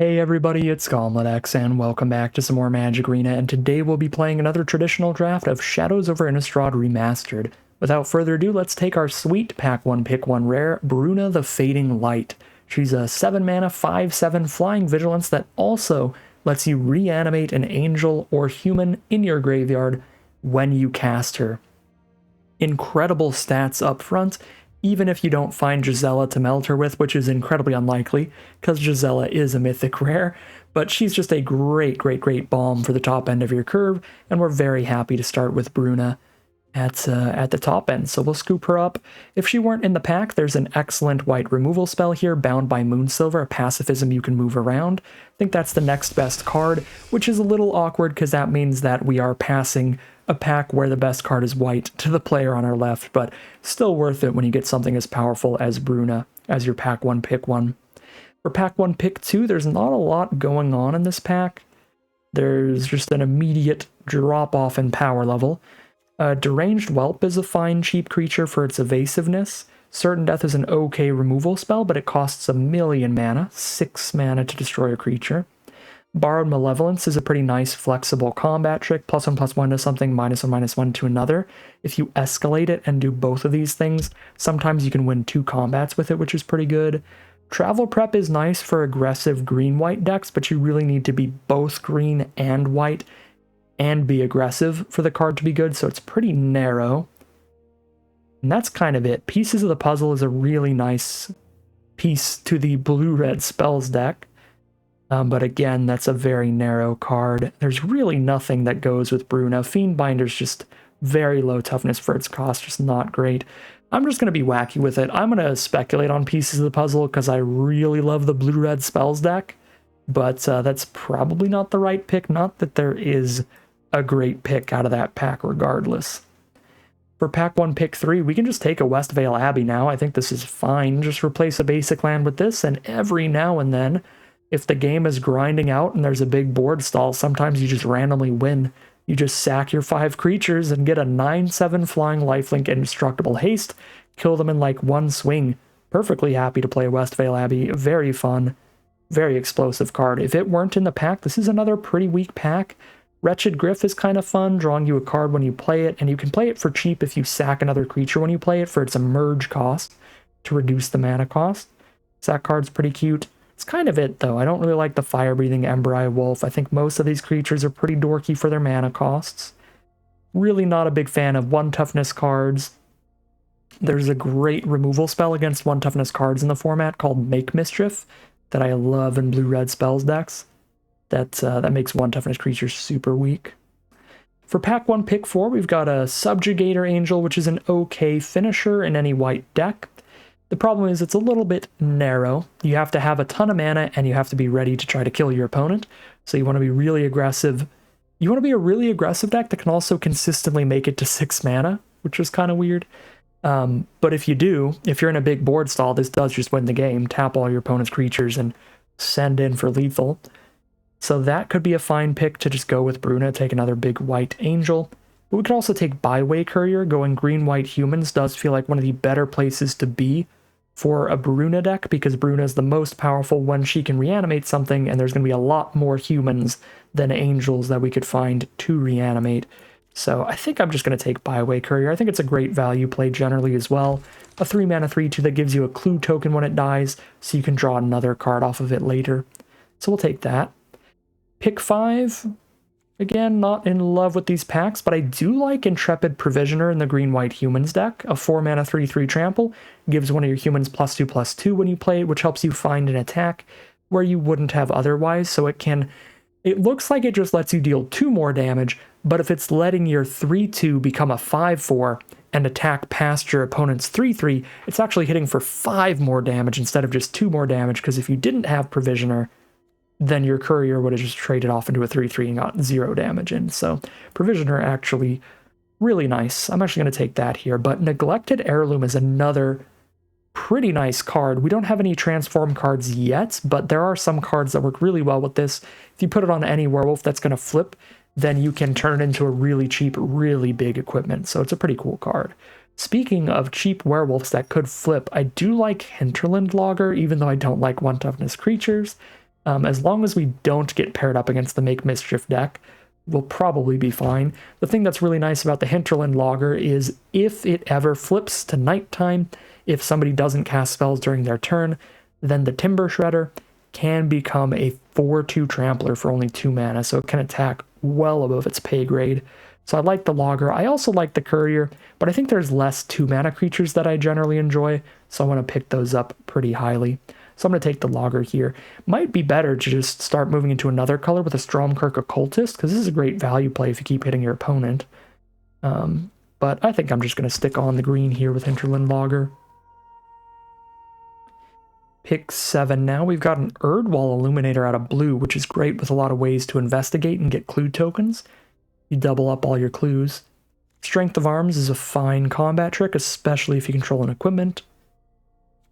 Hey everybody, it's GauntletX, and welcome back to some more Magic Arena, and today we'll be playing another traditional draft of Shadows over Innistrad Remastered. Without further ado, let's take our sweet Pack 1 Pick 1 rare, Bruna the Fading Light. She's a 7 mana, 5/7 Flying Vigilance that also lets you reanimate an angel or human in your graveyard when you cast her. Incredible stats up front, even if you don't find Gisela to meld her with, which is incredibly unlikely, because Gisela is a mythic rare, but she's just a great bomb for the top end of your curve, and we're very happy to start with Bruna at the top end, so we'll scoop her up. If she weren't in the pack, there's an excellent white removal spell here, Bound by Moonsilver, a pacifism you can move around. I think that's the next best card, which is a little awkward because that means that we are passing a pack where the best card is white to the player on our left, but still worth it when you get something as powerful as Bruna as your Pack 1 Pick 1. For Pack 1 Pick 2, there's not a lot going on in this pack. There's just an immediate drop-off in power level. Deranged Whelp is a fine cheap creature for its evasiveness. Certain Death is an okay removal spell, but it costs 1,000,000 mana, 6 mana to destroy a creature. Borrowed Malevolence is a pretty nice flexible combat trick, +1/+1 to something, -1/-1 to another. If you escalate it and do both of these things, sometimes you can win 2 combats with it, which is pretty good. Travel Prep is nice for aggressive green-white decks, but you really need to be both green and white and be aggressive for the card to be good, so it's pretty narrow. And that's kind of it. Pieces of the Puzzle is a really nice piece to the blue-red spells deck. But again, that's a very narrow card. There's really nothing that goes with Bruna. Fiendbinder's just very low toughness for its cost, just not great. I'm just going to be wacky with it. I'm going to speculate on Pieces of the Puzzle because I really love the blue-red spells deck, but that's probably not the right pick. Not that there is a great pick out of that pack regardless. For Pack 1 Pick 3, we can just take a Westvale Abbey now. I think this is fine. Just replace a basic land with this, and every now and then, if the game is grinding out and there's a big board stall, sometimes you just randomly win. You just sack your 5 creatures and get a 9/7 flying lifelink indestructible haste, kill them in like one swing. Perfectly happy to play Westvale Abbey. Very fun, very explosive card. If it weren't in the pack, this is another pretty weak pack. Wretched Gryff is kind of fun, drawing you a card when you play it, and you can play it for cheap if you sack another creature when you play it for its emerge cost to reduce the mana cost. So that card's pretty cute. It's kind of it, though. I don't really like the fire-breathing Embry Wolf. I think most of these creatures are pretty dorky for their mana costs. Really not a big fan of 1 toughness cards. There's a great removal spell against 1 toughness cards in the format called Make Mischief that I love in blue-red spells decks. That makes 1 toughness creatures super weak. For Pack 1 Pick 4, we've got a Subjugator Angel, which is an okay finisher in any white deck. The problem is it's a little bit narrow. You have to have a ton of mana, and you have to be ready to try to kill your opponent. So you want to be really aggressive. You want to be a really aggressive deck that can also consistently make it to 6 mana, which is kind of weird. But if you do, if you're in a big board stall, this does just win the game. Tap all your opponent's creatures and send in for lethal. So that could be a fine pick to just go with Bruna, take another big white angel. But we could also take Byway Courier. Going green-white humans does feel like one of the better places to be for a Bruna deck, because Bruna is the most powerful when she can reanimate something, and there's going to be a lot more humans than angels that we could find to reanimate. So I think I'm just going to take Byway Courier. I think it's a great value play generally as well. A 3 mana 3/2 that gives you a clue token when it dies, so you can draw another card off of it later. So we'll take that. Pick 5. Again, not in love with these packs, but I do like Intrepid Provisioner in the green-white humans deck. A 4 mana 3/3 trample gives one of your humans +2/+2 when you play it, which helps you find an attack where you wouldn't have otherwise. So it looks like it just lets you deal 2 more damage, but if it's letting your 3/2 become a 5/4 and attack past your opponent's 3/3, it's actually hitting for 5 more damage instead of just 2 more damage, because if you didn't have Provisioner, then your Courier would have just traded off into a 3/3 and got 0 damage in. So Provisioner actually really nice. I'm actually going to take that here. But Neglected Heirloom is another pretty nice card. We don't have any transform cards yet, but there are some cards that work really well with this. If you put it on any werewolf that's going to flip, then you can turn it into a really cheap, really big equipment. So it's a pretty cool card. Speaking of cheap werewolves that could flip, I do like Hinterland Logger, even though I don't like 1 toughness creatures. As long as we don't get paired up against the Make Mischief deck, we'll probably be fine. The thing that's really nice about the Hinterland Logger is if it ever flips to nighttime, if somebody doesn't cast spells during their turn, then the Timber Shredder can become a 4/2 Trampler for only 2 mana, so it can attack well above its pay grade. So I like the Logger. I also like the Courier, but I think there's less 2 mana creatures that I generally enjoy, so I want to pick those up pretty highly. So I'm going to take the Logger here. Might be better to just start moving into another color with a Stromkirk Occultist, because this is a great value play if you keep hitting your opponent. But I think I'm just going to stick on the green here with Hinterland Logger. Pick 7 now. We've got an Erdwall Illuminator out of blue, which is great with a lot of ways to investigate and get clue tokens. You double up all your clues. Strength of Arms is a fine combat trick, especially if you control an equipment.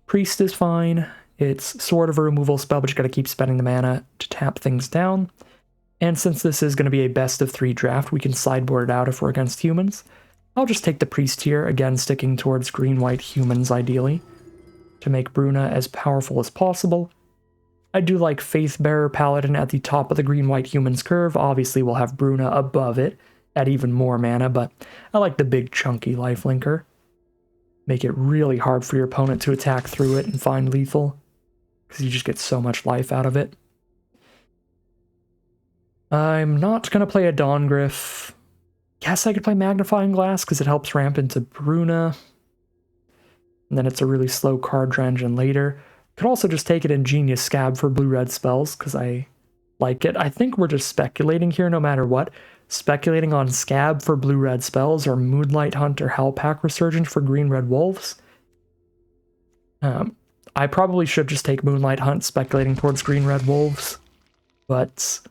Priest is fine. It's sort of a removal spell, but you got to keep spending the mana to tap things down. And since this is going to be a best of 3 draft, we can sideboard it out if we're against humans. I'll just take the Priest here, again sticking towards green-white humans ideally, to make Bruna as powerful as possible. I do like Faithbearer Paladin at the top of the green-white humans curve. Obviously we'll have Bruna above it at even more mana, but I like the big chunky lifelinker. Make it really hard for your opponent to attack through it and find lethal, because you just get so much life out of it. I'm not going to play a Dawngryph. Guess I could play Magnifying Glass because it helps ramp into Bruna. And then it's a really slow card draw engine later. Could also just take it in Genius Scab for blue-red spells because I like it. I think we're just speculating here no matter what. Speculating on Scab for blue-red spells or Moonlight Hunt or Howlpack Resurgent for green-red wolves. I probably should just take Moonlight Hunt speculating towards green-red wolves. But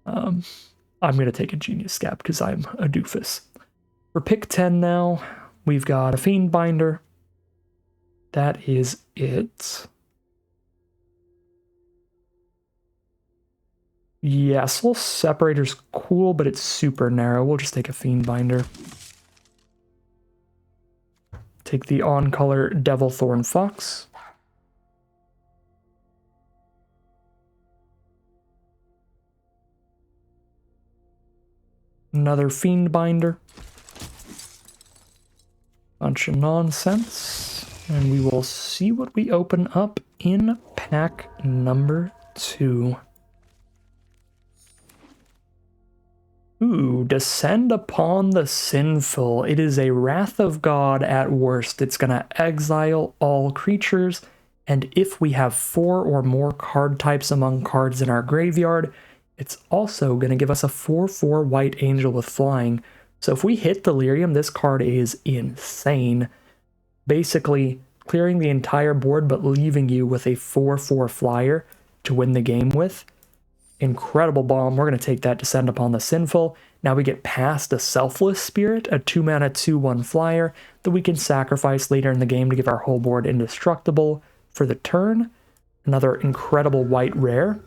I'm going to take a Genius Scab because I'm a doofus. For pick 10 now, we've got a Fiendbinder. That is it. Yeah, Soul Separator's cool, but it's super narrow. We'll just take a Fiendbinder. Take the on-color Devilthorn Fox. Another Fiendbinder. Bunch of nonsense. And we will see what we open up in pack number 2. Ooh, Descend Upon the Sinful. It is a Wrath of God at worst. It's going to exile all creatures, and if we have 4 or more card types among cards in our graveyard, it's also going to give us a 4/4 white angel with flying. So if we hit Delirium, this card is insane. Basically clearing the entire board but leaving you with a 4/4 flyer to win the game with. Incredible bomb. We're going to take that Descend Upon the Sinful. Now we get past a Selfless Spirit, a 2-mana 2/1 flyer that we can sacrifice later in the game to give our whole board indestructible for the turn. Another incredible white rare.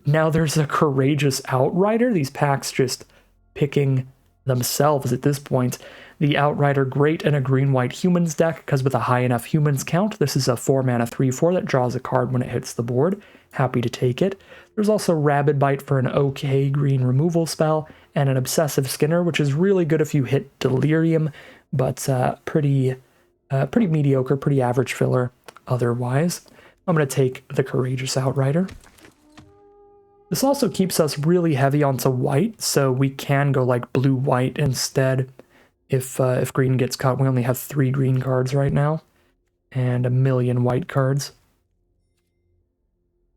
Now there's a Courageous Outrider. These packs just picking themselves at this point. The Outrider, great in a green-white humans deck, because with a high enough humans count, this is a 4-mana 3/4 that draws a card when it hits the board. Happy to take it. There's also Rabid Bite for an okay green removal spell, and an Obsessive Skinner, which is really good if you hit Delirium, but pretty mediocre, pretty average filler otherwise. I'm going to take the Courageous Outrider. This also keeps us really heavy onto white, so we can go like blue-white instead. If green gets cut, we only have 3 green cards right now, and a million white cards.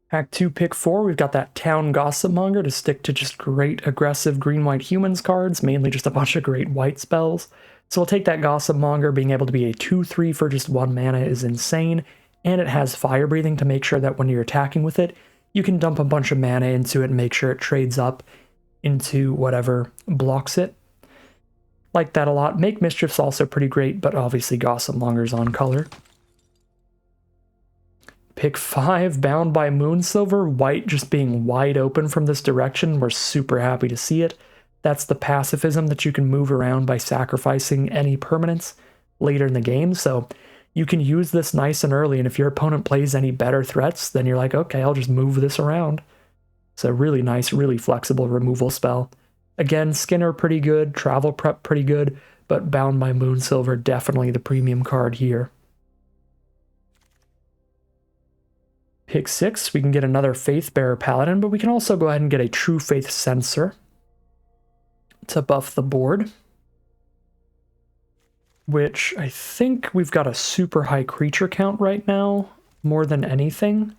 Pack 2, pick 4, we've got that Town Gossipmonger to stick to just great aggressive green-white humans cards, mainly just a bunch of great white spells. So we'll take that Gossipmonger. Being able to be a 2/3 for just 1 mana is insane, and it has Fire Breathing to make sure that when you're attacking with it, you can dump a bunch of mana into it and make sure it trades up into whatever blocks it. Like that a lot. Make Mischief's also pretty great, but obviously Gossipmonger's on color. Pick 5, Bound by Moonsilver. White just being wide open from this direction. We're super happy to see it. That's the pacifism that you can move around by sacrificing any permanents later in the game. So you can use this nice and early, and if your opponent plays any better threats, then you're like, okay, I'll just move this around. It's a really nice, really flexible removal spell. Again, Skinner pretty good, Travel Prep pretty good, but Bound by Moonsilver definitely the premium card here. Pick 6, we can get another Faithbearer Paladin, but we can also go ahead and get a True Faith Censor to buff the board, which I think we've got a super high creature count right now, more than anything.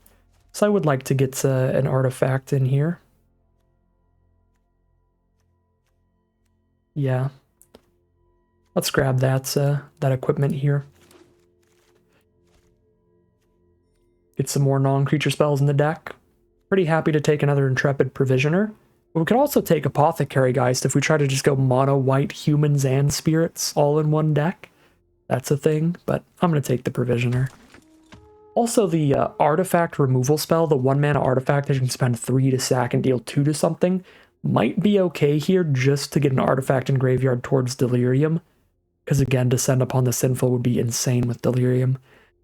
So I would like to get an artifact in here. Yeah. Let's grab that equipment here. Get some more non-creature spells in the deck. Pretty happy to take another Intrepid Provisioner. But we could also take Apothecary Geist if we try to just go mono white humans and spirits all in one deck. That's a thing, but I'm going to take the Provisioner. Also, the artifact removal spell, the 1-mana artifact that you can spend 3 to sack and deal 2 to something, might be okay here just to get an artifact in graveyard towards Delirium. Because again, Descend Upon the Sinful would be insane with Delirium.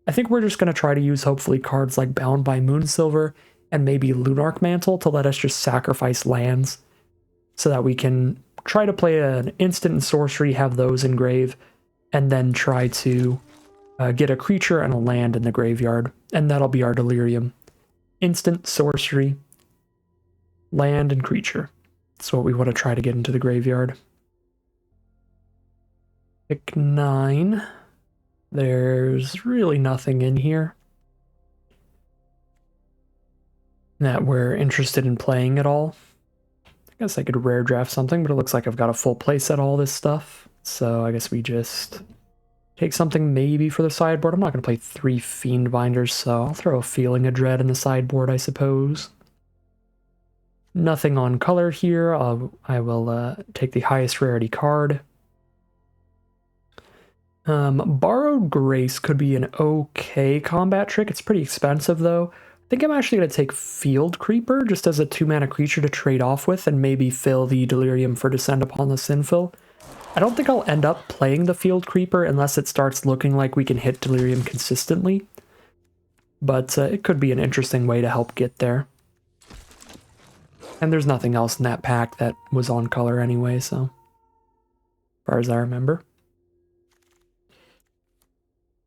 I think we're just going to try to use hopefully cards like Bound by Moonsilver and maybe Lunarch Mantle to let us just sacrifice lands so that we can try to play an instant and sorcery, have those in grave, and then try to get a creature and a land in the graveyard, and that'll be our Delirium. Instant, sorcery, land, and creature. That's what we want to try to get into the graveyard. Pick 9. There's really nothing in here that we're interested in playing at all. I guess I could rare draft something, but it looks like I've got a full playset all this stuff. So I guess we just take something maybe for the sideboard. I'm not going to play 3 Fiend Binders, so I'll throw a Feeling of Dread in the sideboard, I suppose. Nothing on color here. I will take the highest rarity card. Borrowed Grace could be an okay combat trick. It's pretty expensive, though. I think I'm actually going to take Field Creeper just as a 2-mana creature to trade off with and maybe fill the Delirium for Descend Upon the Sinful. I don't think I'll end up playing the Field Creeper unless it starts looking like we can hit Delirium consistently. But it could be an interesting way to help get there. And there's nothing else in that pack that was on color anyway, so as far as I remember.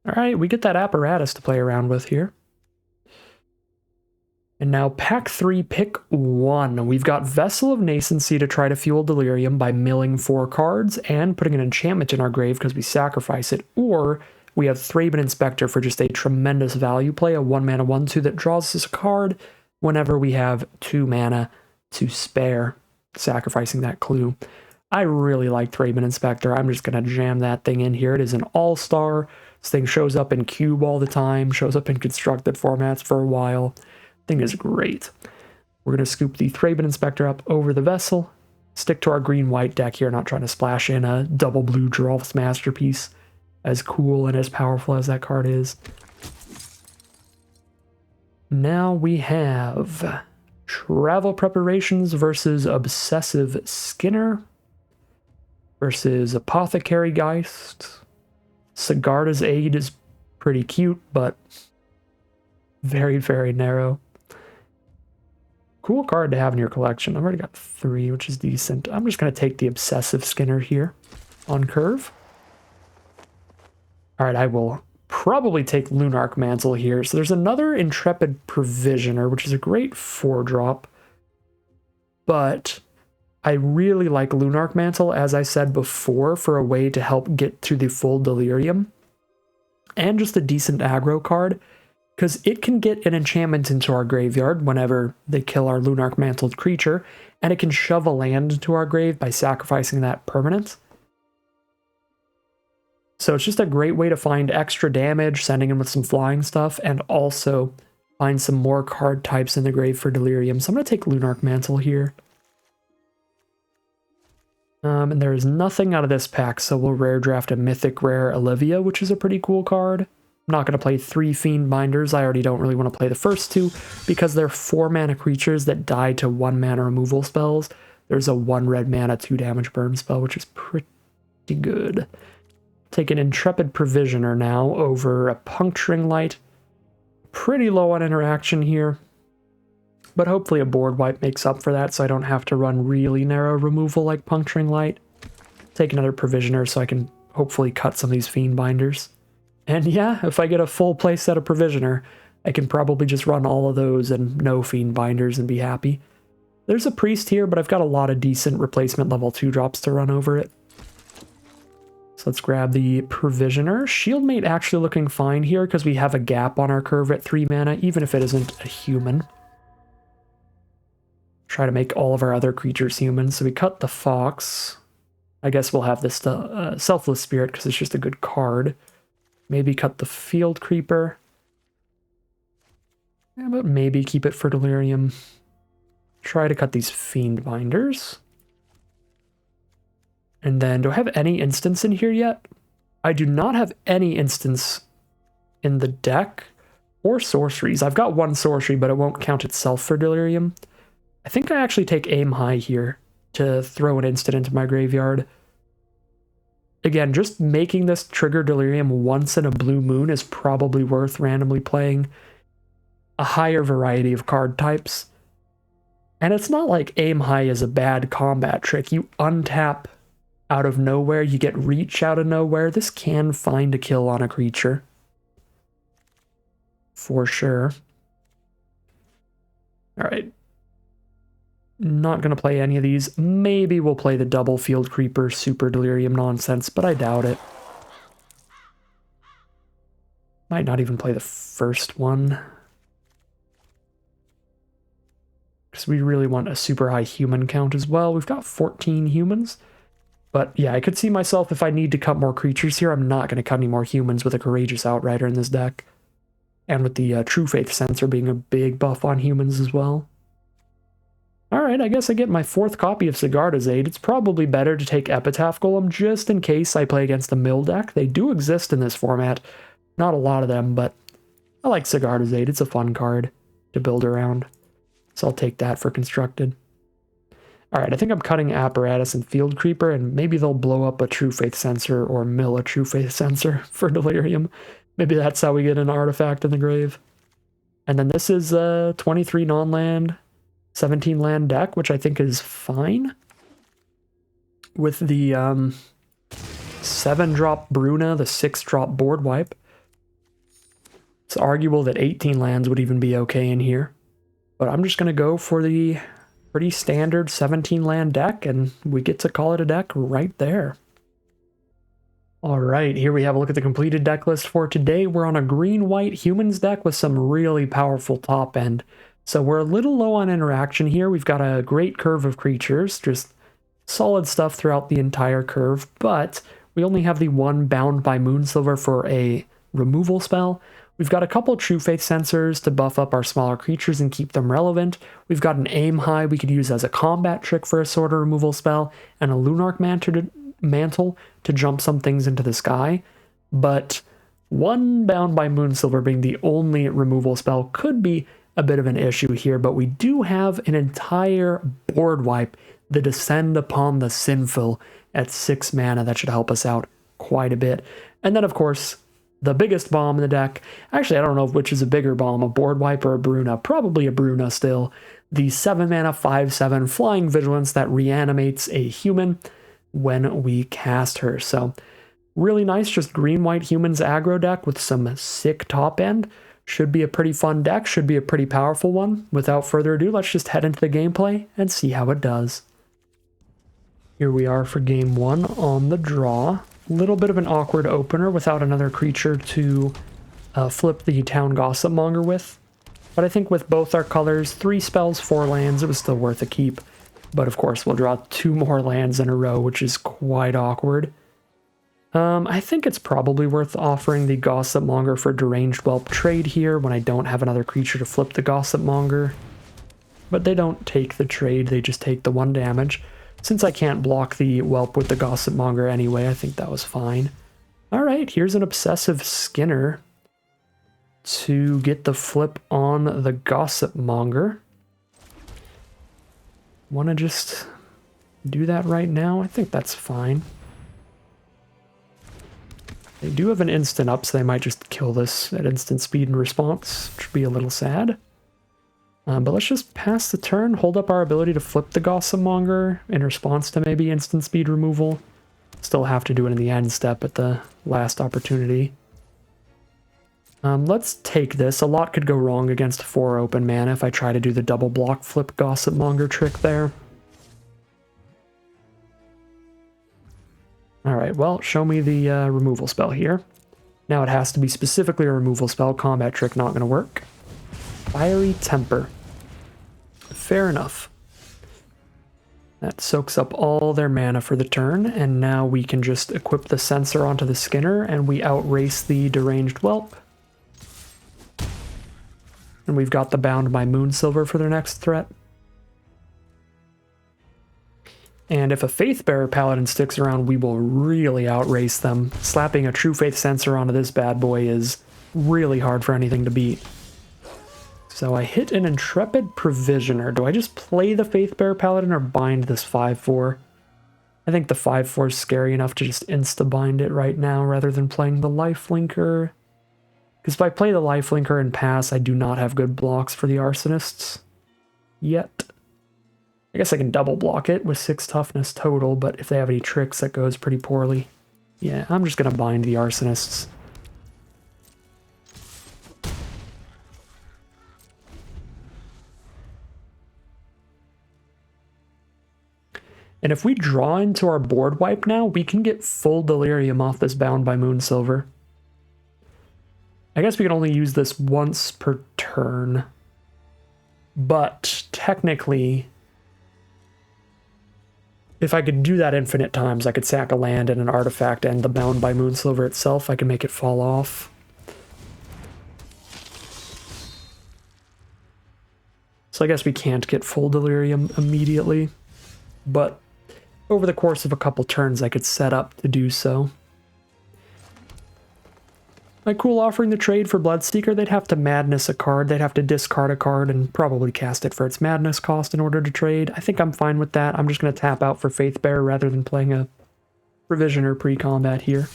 Alright, we get that Apparatus to play around with here. And now pack 3, pick 1. We've got Vessel of Nascency to try to fuel Delirium by milling 4 cards and putting an enchantment in our grave because we sacrifice it. Or we have Thraben Inspector for just a tremendous value play, a 1-mana 1/2 that draws us a card whenever we have 2 mana to spare, sacrificing that clue. I really like Thraben Inspector. I'm just going to jam that thing in here. It is an all-star. This thing shows up in Cube all the time, shows up in constructed formats for a while. Thing is great. We're going to scoop the Thraben Inspector up over the Vessel, stick to our green-white deck here, not trying to splash in a double blue Geralf's Masterpiece, as cool and as powerful as that card is. Now we have Travel Preparations versus Obsessive Skinner versus Apothecary Geist. Sigarda's Aid is pretty cute, but very, very narrow. Cool card to have in your collection. I've already got 3, which is decent. I'm just going to take the Obsessive Skinner here on curve. All right, I will probably take Lunarch Mantle here. So there's another Intrepid Provisioner, which is a great 4-drop. But I really like Lunarch Mantle, as I said before, for a way to help get to the full Delirium. And just a decent aggro card, because it can get an enchantment into our graveyard whenever they kill our Lunarch Mantled creature, and it can shove a land into our grave by sacrificing that permanent. So it's just a great way to find extra damage, sending in with some flying stuff, and also find some more card types in the grave for Delirium. So I'm going to take Lunarch Mantle here. And there is nothing out of this pack, so we'll rare draft a Mythic Rare Olivia, which is a pretty cool card. I'm not going to play 3 Fiend Binders. I already don't really want to play the first 2 because they're 4-mana creatures that die to 1-mana removal spells. There's a 1 red mana 2 damage burn spell, which is pretty good. Take an Intrepid Provisioner now over a Puncturing Light. Pretty low on interaction here, but hopefully a board wipe makes up for that so I don't have to run really narrow removal like Puncturing Light. Take another Provisioner so I can hopefully cut some of these Fiend Binders. And yeah, if I get a full play set of Provisioner, I can probably just run all of those and no Fiend Binders and be happy. There's a Priest here, but I've got a lot of decent replacement level 2 drops to run over it. So let's grab the Provisioner. Shieldmate actually looking fine here because we have a gap on our curve at 3 mana, even if it isn't a human. Try to make all of our other creatures human. So we cut the Fox. I guess we'll have this Selfless Spirit because it's just a good card. Maybe cut the Field Creeper. Yeah, but maybe keep it for Delirium. Try to cut these Fiend Binders. And then, do I have any instants in here yet? I do not have any instants in the deck or sorceries. I've got one sorcery, but it won't count itself for Delirium. I think I actually take Aim High here to throw an instant into my graveyard. Again, just making this trigger Delirium once in a blue moon is probably worth randomly playing a higher variety of card types. And it's not like Aim High is a bad combat trick. You untap out of nowhere, you get Reach out of nowhere. This can find a kill on a creature. For sure. Alright. Not going to play any of these. Maybe we'll play the double Field Creeper Super Delirium nonsense, but I doubt it. Might not even play the first one. Because we really want a super high human count as well. We've got 14 humans. But yeah, I could see myself if I need to cut more creatures here, I'm not going to cut any more humans with a Courageous Outrider in this deck. And with the True Faith Sensor being a big buff on humans as well. Alright, I guess I get my 4th copy of Sigarda's Aid. It's probably better to take Epitaph Golem just in case I play against the mill deck. They do exist in this format. Not a lot of them, but I like Sigarda's Aid. It's a fun card to build around. So I'll take that for Constructed. Alright, I think I'm cutting Apparatus and Field Creeper, and maybe they'll blow up a True Faith Sensor or mill a True Faith Sensor for Delirium. Maybe that's how we get an artifact in the grave. And then this is a 23 non-land, 17 land deck, which I think is fine. With the 7-drop Bruna, the 6-drop board wipe. It's arguable that 18 lands would even be okay in here. But I'm just going to go for the pretty standard 17 land deck, and we get to call it a deck right there. Alright, here we have a look at the completed deck list for today. We're on a green-white humans deck with some really powerful top end. So we're a little low on interaction here. We've got a great curve of creatures, just solid stuff throughout the entire curve, but we only have the one Bound by Moonsilver for a removal spell. We've got a couple True Faith Sensors to buff up our smaller creatures and keep them relevant. We've got an Aim High we could use as a combat trick for a sort of removal spell, and a Lunarch Mantle to jump some things into the sky. But one Bound by Moonsilver being the only removal spell could be a bit of an issue here, but we do have an entire board wipe, the Descend Upon the Sinful at 6 mana. That should help us out quite a bit. And then, of course, the biggest bomb in the deck. Actually, I don't know which is a bigger bomb, a board wipe or a Bruna. Probably a Bruna still. The 7 mana 5/7 Flying Vigilance that reanimates a human when we cast her. So really nice, just green-white humans aggro deck with some sick top end. Should be a pretty fun deck, should be a pretty powerful one. Without further ado, let's just head into the gameplay and see how it does. Here we are for game 1 on the draw. Little bit of an awkward opener without another creature to flip the Town Gossipmonger with. But I think with both our colors, 3 spells, 4 lands, it was still worth a keep. But of course, we'll draw 2 more lands in a row, which is quite awkward. I think it's probably worth offering the Gossipmonger for Deranged Whelp trade here when I don't have another creature to flip the Gossipmonger. But they don't take the trade, they just take the 1 damage. Since I can't block the Whelp with the Gossipmonger anyway, I think that was fine. Alright, here's an Obsessive Skinner to get the flip on the Gossipmonger. Want to just do that right now? I think that's fine. They do have an instant up, so they might just kill this at instant speed in response, which would be a little sad. But let's just pass the turn, hold up our ability to flip the Gossipmonger in response to maybe instant speed removal. Still have to do it in the end step at the last opportunity. Let's take this. A lot could go wrong against 4 open mana if I try to do the double block flip Gossipmonger trick there. Alright, well, show me the removal spell here. Now it has to be specifically a removal spell. Combat trick not going to work. Fiery Temper. Fair enough. That soaks up all their mana for the turn, and now we can just equip the Sensor onto the Skinner, and we outrace the Deranged Whelp. And we've got the Bound by Moonsilver for their next threat. And if a Faithbearer Paladin sticks around, we will really outrace them. Slapping a True Faith Sensor onto this bad boy is really hard for anything to beat. So I hit an Intrepid Provisioner. Do I just play the Faithbearer Paladin or bind this 5/4? I think the 5/4 is scary enough to just insta-bind it right now rather than playing the Lifelinker. Because if I play the Lifelinker and pass, I do not have good blocks for the Arsonists yet. I guess I can double block it with 6 toughness total, but if they have any tricks, that goes pretty poorly. Yeah, I'm just going to bind the Arsonists. And if we draw into our board wipe now, we can get full Delirium off this Bound by Moonsilver. I guess we can only use this once per turn. But technically, if I could do that infinite times, I could sack a land and an artifact and the Bound by Moonsilver itself, I can make it fall off. So I guess we can't get full Delirium immediately, but over the course of a couple turns, I could set up to do so. My cool offering the trade for Bloodseeker, they'd have to Madness a card, they'd have to discard a card and probably cast it for its Madness cost in order to trade. I think I'm fine with that. I'm just going to tap out for Faithbearer rather than playing a Provisioner pre-combat here.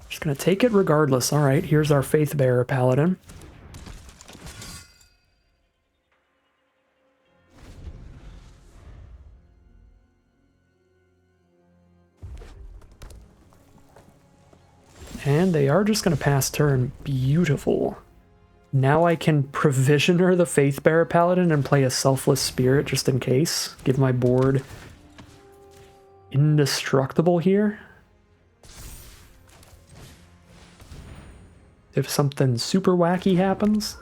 Just going to take it regardless. Alright, here's our Faithbearer Paladin. And they are just going to pass turn. Beautiful. Now I can Provisioner the Faithbearer Paladin and play a Selfless Spirit just in case. Give my board indestructible here. If something super wacky happens.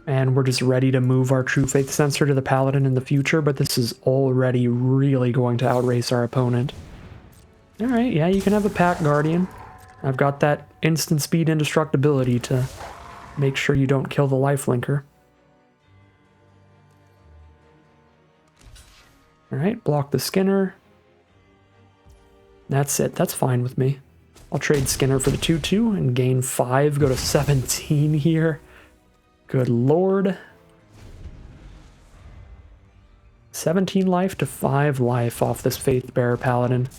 And we're just ready to move our True Faith Sensor to the Paladin in the future, but this is already really going to outrace our opponent. Alright, yeah, you can have a Pack Guardian. I've got that instant speed indestructibility to make sure you don't kill the Lifelinker. Alright, block the Skinner. That's it, that's fine with me. I'll trade Skinner for the 2/2 and gain 5, go to 17 here. Good lord. 17 life to 5 life off this Faithbearer Paladin.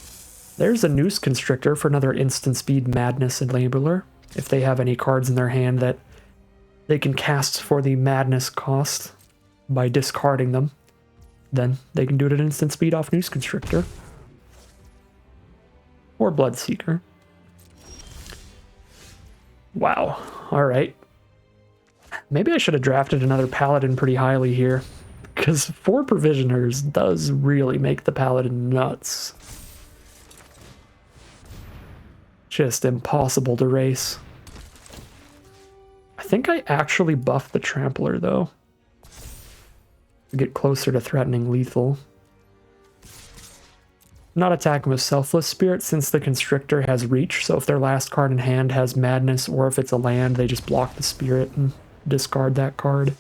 There's a Noose Constrictor for another instant speed Madness Enabler. If they have any cards in their hand that they can cast for the Madness cost by discarding them, then they can do it at instant speed off Noose Constrictor. Or Bloodseeker. Wow. Alright. Maybe I should have drafted another Paladin pretty highly here, because 4 Provisioners does really make the Paladin nuts. Just impossible to race. I think I actually buffed the Trampler, though. To get closer to threatening lethal. Not attacking with Selfless Spirit since the Constrictor has reach, so if their last card in hand has Madness, or if it's a land, they just block the Spirit and discard that card.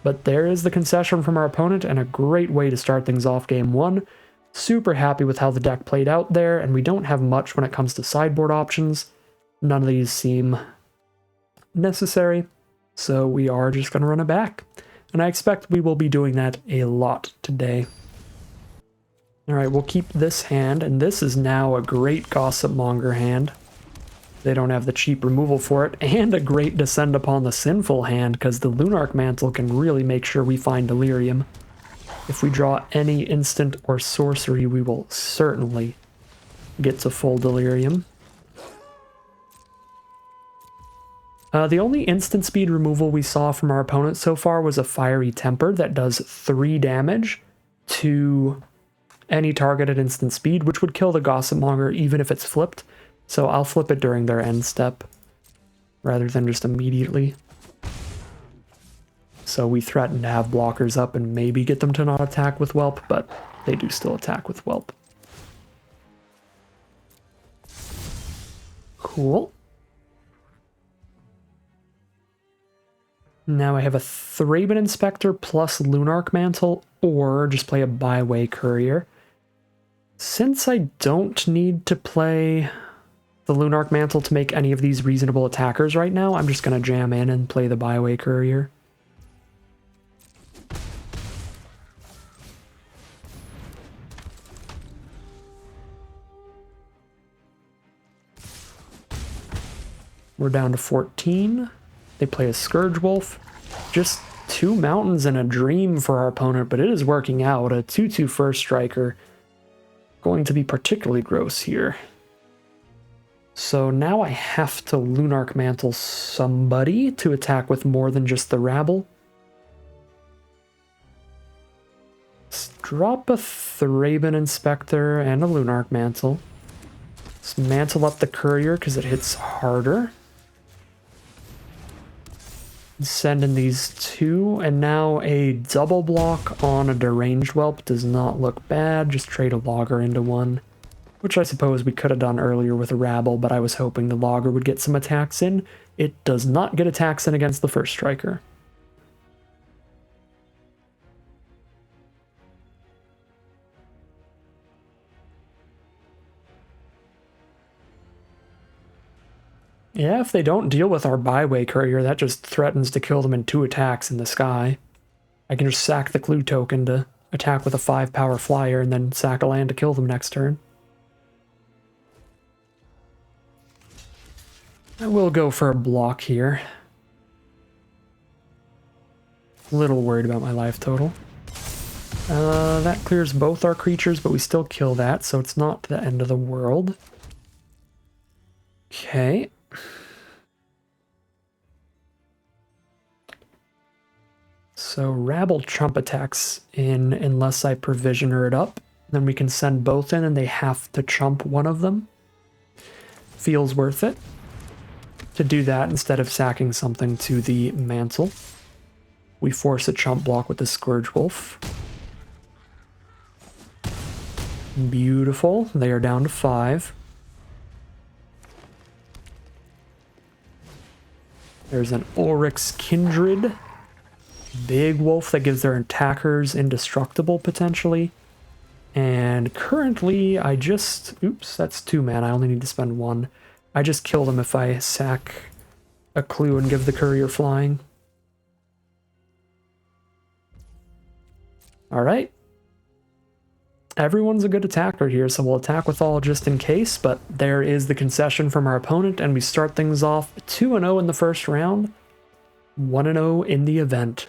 But there is the concession from our opponent, and a great way to start things off game 1. Super happy with how the deck played out there, and we don't have much when it comes to sideboard options. None of these seem necessary, so we are just going to run it back. And I expect we will be doing that a lot today. Alright, we'll keep this hand, and this is now a great Gossip Monger hand. They don't have the cheap removal for it, and a great Descend Upon the Sinful hand, because the Lunarch Mantle can really make sure we find Delirium. If we draw any instant or sorcery, we will certainly get to full Delirium. The only instant speed removal we saw from our opponent so far was a Fiery Temper that does 3 damage to any target at instant speed, which would kill the Gossip Monger even if it's flipped. So I'll flip it during their end step rather than just immediately. So we threaten to have blockers up and maybe get them to not attack with Whelp, but they do still attack with Whelp. Cool. Now I have a Thraben Inspector plus Lunarch Mantle, or just play a Byway Courier. Since I don't need to play the Lunarch Mantle to make any of these reasonable attackers right now, I'm just going to jam in and play the Byway Courier. We're down to 14. They play a Scourge Wolf. Just 2 mountains and a dream for our opponent, but it is working out. A 2/2 first striker. Going to be particularly gross here. So now I have to Lunarch Mantle somebody to attack with more than just the Rabble. Let's drop a Thraben Inspector and a Lunarch Mantle. Let's mantle up the Courier because it hits harder. Send in these 2, and now a double block on a Deranged Whelp does not look bad. Just trade a Logger into 1, which I suppose we could have done earlier with a Rabble, but I was hoping the Logger would get some attacks in. It does not get attacks in against the first striker. Yeah, if they don't deal with our Byway Courier, that just threatens to kill them in 2 attacks in the sky. I can just sack the Clue token to attack with a 5-power flyer and then sack a land to kill them next turn. I will go for a block here. A little worried about my life total. That clears both our creatures, but we still kill that, so it's not the end of the world. Okay. So Rabble Chump attacks in unless I provisioner it up. Then we can send both in and they have to chump one of them. Feels worth it to do that instead of sacking something to the Mantle. We force a chump block with the Scourge Wolf. Beautiful. They are down to 5. There's an Ulrich's Kindred. Big wolf that gives their attackers indestructible, potentially. And currently, I just... Oops, that's 2 mana. I only need to spend 1. I just kill them if I sack a Clue and give the Courier flying. Alright. Everyone's a good attacker here, so we'll attack with all just in case, but there is the concession from our opponent, and we start things off 2-0 in the first round, 1-0 in the event.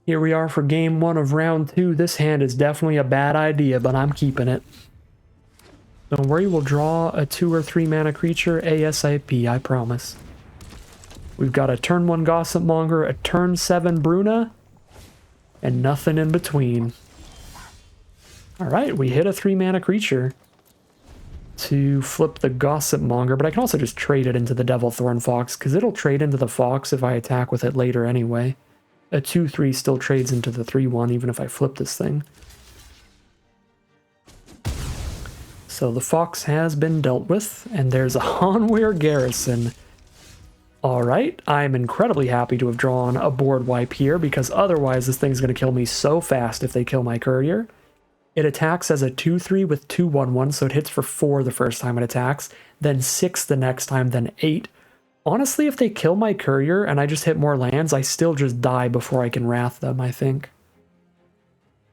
Here we are for game 1 of round 2. This hand is definitely a bad idea, but I'm keeping it. Don't worry, we'll draw a 2 or 3 mana creature ASAP, I promise. We've got a turn 1 Gossip Monger, a turn 7 Bruna, and nothing in between. Alright, we hit a 3 mana creature to flip the Gossip Monger, but I can also just trade it into the Devilthorn Fox, because it'll trade into the Fox if I attack with it later anyway. A 2/3 still trades into the 3/1 even if I flip this thing. So the Fox has been dealt with, and there's a Hanweir Garrison. Alright, I'm incredibly happy to have drawn a board wipe here, because otherwise this thing's going to kill me so fast if they kill my Courier. It attacks as a 2/3 with 2/1/1, so it hits for 4 the first time it attacks, then 6 the next time, then 8. Honestly, if they kill my Courier and I just hit more lands, I still just die before I can Wrath them, I think.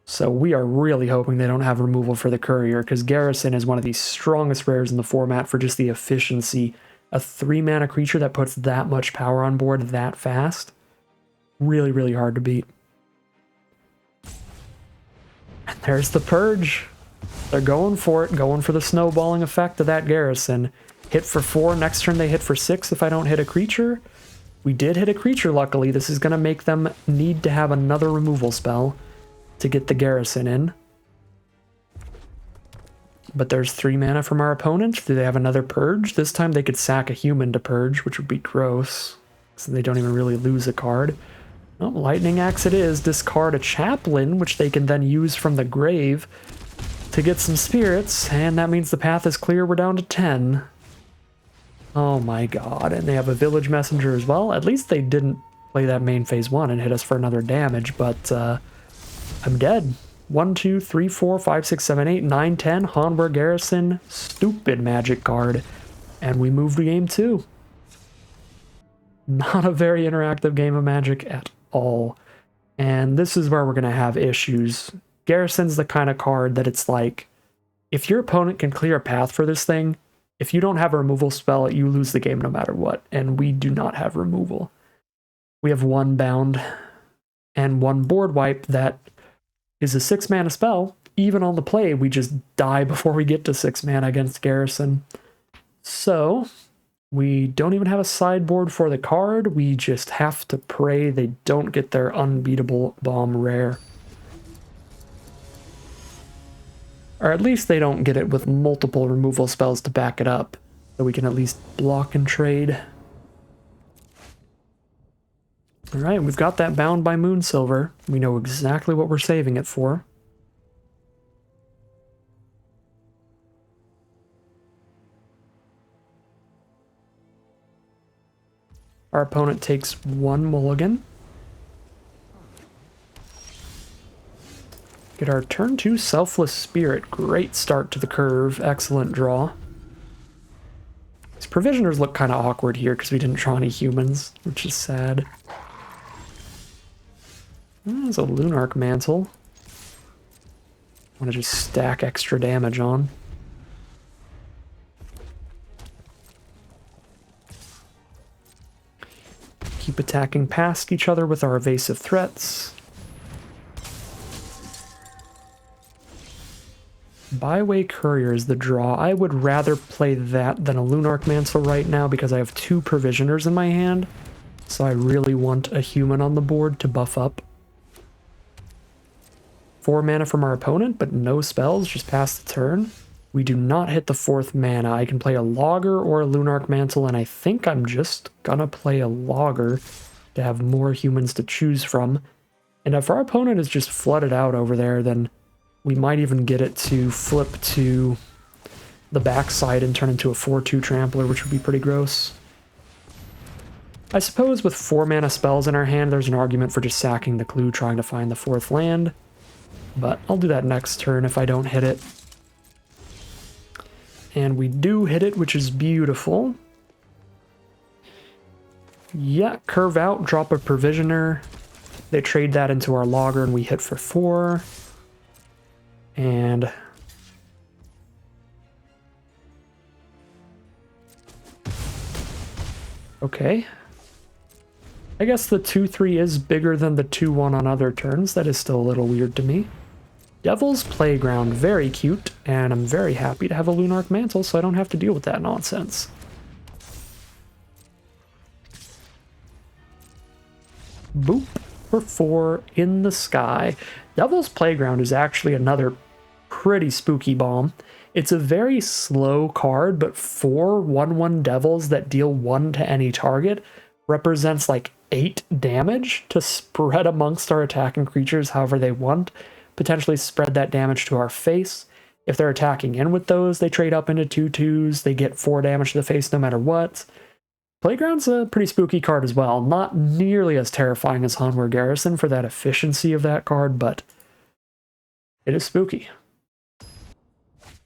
So we are really hoping they don't have removal for the Courier, because Garrison is one of the strongest rares in the format for just the efficiency. A 3-mana creature that puts that much power on board that fast. Really, really hard to beat. And there's the Purge. They're going for it, going for the snowballing effect of that Garrison. Hit for 4, next turn they hit for 6 if I don't hit a creature. We did hit a creature, luckily. This is going to make them need to have another removal spell to get the Garrison in. But there's 3 mana from our opponent. Do they have another Purge? This time they could sack a human to Purge, which would be gross. So they don't even really lose a card. Oh, Lightning Axe it is. Discard a Chaplain, which they can then use from the grave to get some spirits. And that means the path is clear. We're down to 10. Oh my god. And they have a Village Messenger as well. At least they didn't play that main phase 1 and hit us for another damage, but I'm dead. 1, 2, 3, 4, 5, 6, 7, 8, 9, 10. Hanwar Garrison. Stupid magic card. And we move to game 2. Not a very interactive game of Magic at all. And this is where we're going to have issues. Garrison's the kind of card that it's like, if your opponent can clear a path for this thing, if you don't have a removal spell, you lose the game no matter what. And we do not have removal. We have 1 bound and 1 board wipe that is a 6-mana spell. Even on the play, we just die before we get to 6 mana against Garrison. So we don't even have a sideboard for the card. We just have to pray they don't get their unbeatable bomb rare. Or at least they don't get it with multiple removal spells to back it up, so we can at least block and trade. Alright, we've got that Bound by Moonsilver. We know exactly what we're saving it for. Our opponent takes 1 mulligan. Get our turn 2 Selfless Spirit. Great start to the curve. Excellent draw. These Provisioners look kind of awkward here because we didn't draw any humans, which is sad. There's a Lunarch Mantle. I want to just stack extra damage on. Keep attacking past each other with our evasive threats. Byway Courier is the draw. I would rather play that than a Lunarch Mantle right now because I have 2 Provisioners in my hand. So I really want a human on the board to buff up. 4 mana from our opponent, but no spells, just pass the turn. We do not hit the 4th mana. I can play a Logger or a Lunarch Mantle, and I think I'm just gonna play a Logger to have more humans to choose from. And if our opponent is just flooded out over there, then we might even get it to flip to the backside and turn into a 4/2 Trampler, which would be pretty gross. I suppose with 4 mana spells in our hand, there's an argument for just sacking the clue, trying to find the 4th land. But I'll do that next turn if I don't hit it. And we do hit it, which is beautiful. Yeah, curve out, drop a Provisioner. They trade that into our Logger and we hit for 4. And okay. I guess the 2/3 is bigger than the 2/1 on other turns. That is still a little weird to me. Devil's Playground, very cute, and I'm very happy to have a Lunarch Mantle so I don't have to deal with that nonsense. Boop for 4 in the sky. Devil's Playground is actually another pretty spooky bomb. It's a very slow card, but 4 1/1 devils that deal 1 to any target represents like 8 damage to spread amongst our attacking creatures however they want. Potentially spread that damage to our face. If they're attacking in with those, they trade up into 2/2s. They get 4 damage to the face no matter what. Playground's a pretty spooky card as well. Not nearly as terrifying as Hanwar Garrison for that efficiency of that card, but it is spooky.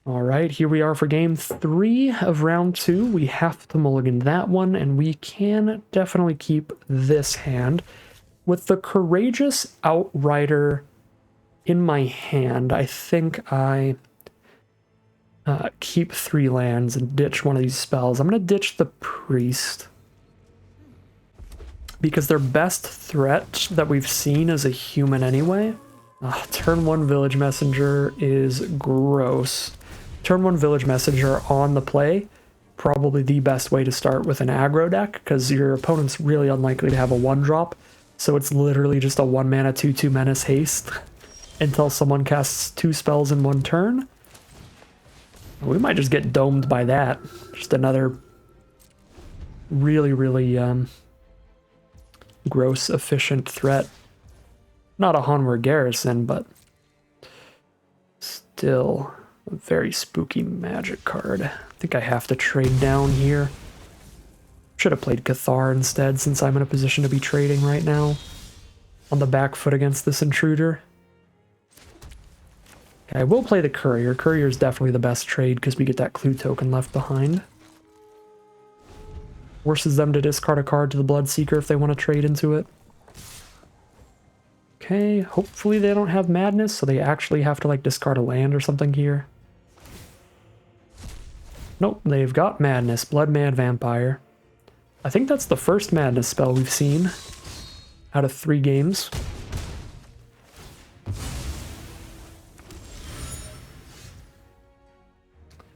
Alright, here we are for game 3 of round 2. We have to mulligan that one, and we can definitely keep this hand with the Courageous Outrider in my hand, I think I keep 3 lands and ditch one of these spells. I'm going to ditch the Priest, because their best threat that we've seen is a human anyway. Turn 1 Village Messenger is gross. Turn 1 Village Messenger on the play, probably the best way to start with an aggro deck, because your opponent's really unlikely to have a 1-drop, so it's literally just a 1 mana 2/2 Menace Haste until someone casts 2 spells in 1 turn. We might just get domed by that. Just another really, really gross, efficient threat. Not a Hanwar Garrison, but still a very spooky magic card. I think I have to trade down here. Should have played Cathar instead, since I'm in a position to be trading right now. On the back foot against this intruder. Okay, I will play the Courier. Courier is definitely the best trade because we get that clue token left behind. Forces them to discard a card to the Bloodseeker if they want to trade into it. Okay, hopefully they don't have Madness, so they actually have to like discard a land or something here. Nope, they've got Madness, Blood Mad Vampire. I think that's the first Madness spell we've seen out of 3 games.